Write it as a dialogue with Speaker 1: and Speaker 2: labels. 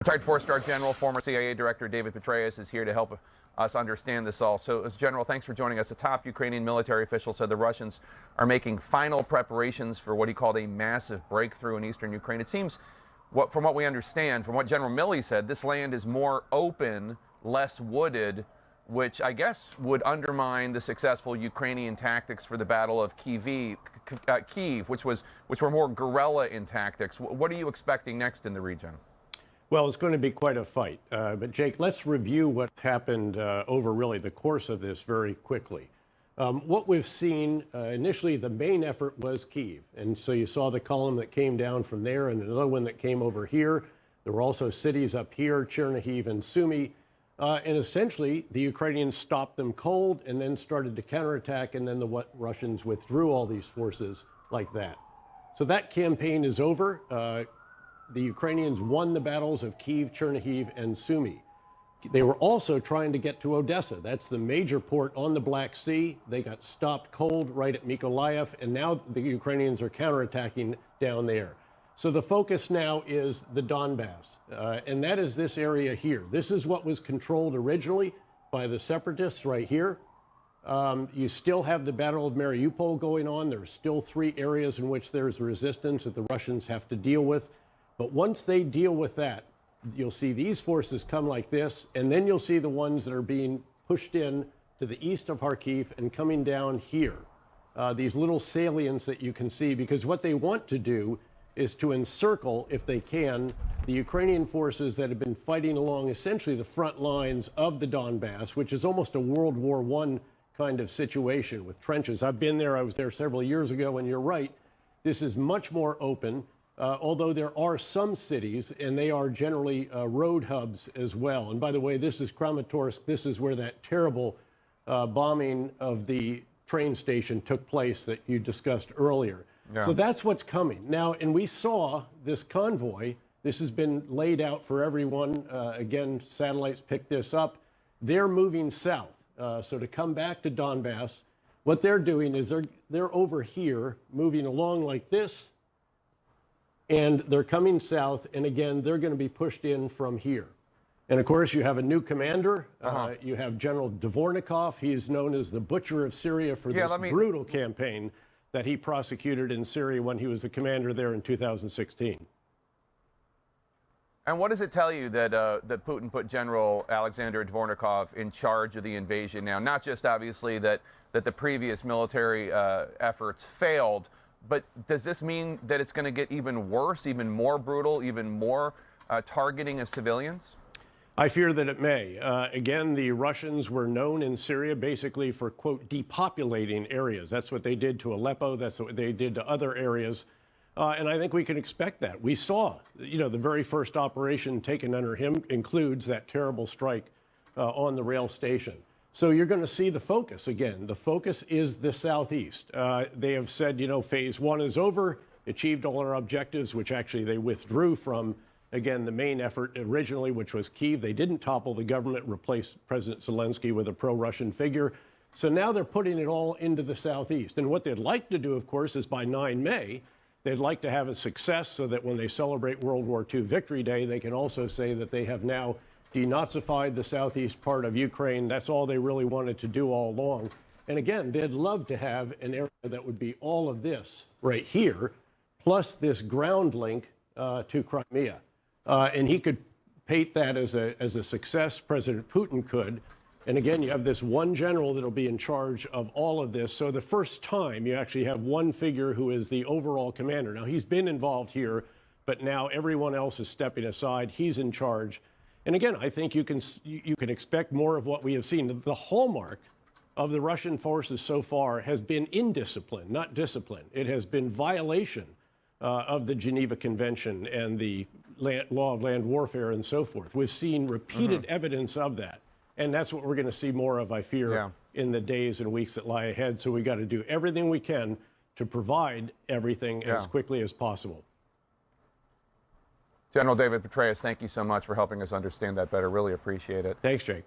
Speaker 1: Retired four-star general, former CIA director David Petraeus is here to help us understand this all. So, General, thanks for joining us. A top Ukrainian military official said the Russians are making final preparations for what he called a massive breakthrough in eastern Ukraine. It seems, from what we understand, from what General Milley said, this land is more open, less wooded, which I guess would undermine the successful Ukrainian tactics for the Battle of Kyiv, which were more guerrilla in tactics. What are you expecting next in the region?
Speaker 2: Well, it's going to be quite a fight. But Jake, let's review what happened over really the course of this very quickly. What we've seen, initially the main effort was Kyiv. And so you saw the column that came down from there and another one that came over here. There were also cities up here, Chernihiv and Sumy. And essentially, the Ukrainians stopped them cold and then started to counterattack, and then the Russians withdrew all these forces like that. So that campaign is over. The Ukrainians won the battles of Kyiv, Chernihiv, and Sumy. They were also trying to get to Odessa. That's the major port on the Black Sea. They got stopped cold right at Mykolaiv, and now the Ukrainians are counterattacking down there. So the focus now is the Donbass, and that is this area here. This is what was controlled originally by the separatists right here. You still have the Battle of Mariupol going on. There are still 3 areas in which there's resistance that the Russians have to deal with. But once they deal with that, you'll see these forces come like this, and then you'll see the ones that are being pushed in to the east of Kharkiv and coming down here. These little salients that you can see, because what they want to do is to encircle, if they can, the Ukrainian forces that have been fighting along essentially the front lines of the Donbass, which is almost a World War I kind of situation with trenches. I've been there. I was there several years ago, and you're right. This is much more open. Although there are some cities, and they are generally road hubs as well. And by the way, this is Kramatorsk. This is where that terrible bombing of the train station took place that you discussed earlier. Yeah. So that's what's coming. Now, and we saw this convoy. This has been laid out for everyone. Again, satellites picked this up. They're moving south. So to come back to Donbass, what they're doing is they're over here, moving along like this, and they're coming south, and again, they're going to be pushed in from here. And of course, you have a new commander. You have General Dvornikov. He's known as the Butcher of Syria for this brutal campaign that he prosecuted in Syria when he was the commander there in 2016.
Speaker 1: And what does it tell you that that Putin put General Alexander Dvornikov in charge of the invasion now? Not just obviously that the previous military efforts failed, but does this mean that it's going to get even worse, even more brutal, even more targeting of civilians?
Speaker 2: I fear that it may. Again, the Russians were known in Syria basically for, quote, depopulating areas. That's what they did to Aleppo. That's what they did to other areas. And I think we can expect that. We saw, the very first operation taken under him includes that terrible strike on the rail station. So you're going to see the focus again. The focus is the southeast. They have said, phase 1 is over, achieved all our objectives, which actually they withdrew from, again, the main effort originally, which was Kyiv. They didn't topple the government, replace President Zelensky with a pro-Russian figure. So now they're putting it all into the southeast. And what they'd like to do, of course, is by 9 May, they'd like to have a success so that when they celebrate World War II Victory Day, they can also say that they have now denazified the southeast part of Ukraine. That's all they really wanted to do all along. And again, they'd love to have an area that would be all of this right here, plus this ground link to Crimea. And he could paint that as a success. President Putin could. And again, you have this one general that'll be in charge of all of this. So the first time you actually have one figure who is the overall commander. Now, he's been involved here, but now everyone else is stepping aside. He's in charge. And again, I think you can expect more of what we have seen. The hallmark of the Russian forces so far has been indiscipline, not discipline. It has been violation of the Geneva Convention and the law of land warfare and so forth. We've seen repeated evidence of that. And that's what we're going to see more of, I fear, in the days and weeks that lie ahead. So we got to do everything we can to provide everything as quickly as possible.
Speaker 1: General David Petraeus, thank you so much for helping us understand that better. Really appreciate it.
Speaker 2: Thanks, Jake.